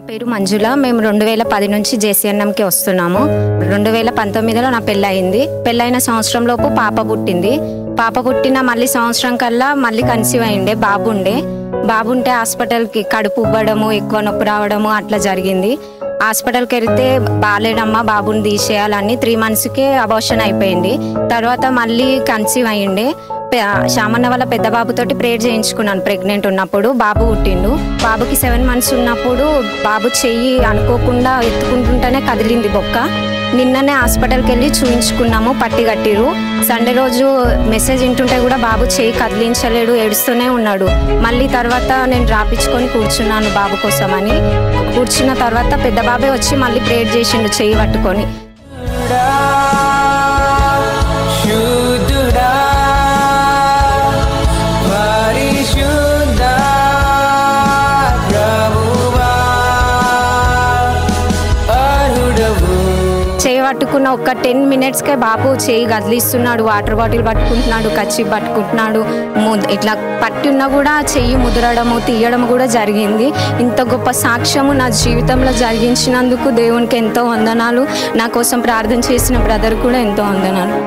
నా పేరు మంజుల. మేము 2010 నుంచి జేసీఎన్ఎంకి వస్తున్నాము. 2019లో నా పెళ్ళయింది. పెళ్ళైన సంవత్సరంలోపు పాప పుట్టింది. పాప పుట్టిన మళ్ళీ సంవత్సరం కల్లా మళ్ళీ కన్సీవ్ అయ్యిండే బాబు ఉంటే హాస్పిటల్కి కడుపు ఉబ్బడము, ఎక్కువ నొప్పి రావడము అట్లా జరిగింది. హాస్పిటల్కి వెళ్తే బాలేడమ్మా, బాబుని తీసేయాలని 3 monthsకే అబార్షన్ అయిపోయింది. తర్వాత మళ్ళీ కన్సీవ్ అయ్యిండే. శామన్న వాళ్ళ పెద్ద బాబుతోటి ప్రేయర్ చేయించుకున్నాను ప్రెగ్నెంట్ ఉన్నప్పుడు. బాబు పుట్టిండు. బాబుకి 7 months ఉన్నప్పుడు బాబు చెయ్యి అనుకోకుండా ఎత్తుకుంటుంటేనే కదిలింది బొక్క. నిన్ననే హాస్పిటల్కి వెళ్ళి చూయించుకున్నాము, పట్టి కట్టిరు. సండే రోజు మెసేజ్ వింటుంటే కూడా బాబు చెయ్యి కదిలించలేడు, ఏడుస్తూనే ఉన్నాడు. మళ్ళీ తర్వాత నేను రాపించుకొని కూర్చున్నాను బాబు కోసమని. కూర్చున్న తర్వాత పెద్ద బాబే వచ్చి మళ్ళీ ప్రేయర్ చేసిండు చెయ్యి పట్టుకొని. చెయ్యి పట్టుకున్న ఒక 10 minutesకే బాబు చెయ్యి కదిలిస్తున్నాడు, వాటర్ బాటిల్ పట్టుకుంటున్నాడు, కచ్చి పట్టుకుంటున్నాడు. ఇట్లా పట్టి ఉన్నా కూడా చెయ్యి ముదరడము, తీయడం కూడా జరిగింది. ఇంత గొప్ప సాక్ష్యము నా జీవితంలో జరిగించినందుకు దేవునికి ఎంతో వందనాలు. నా కోసం ప్రార్థన చేసిన బ్రదర్ కూడా ఎంతో వందనాలు.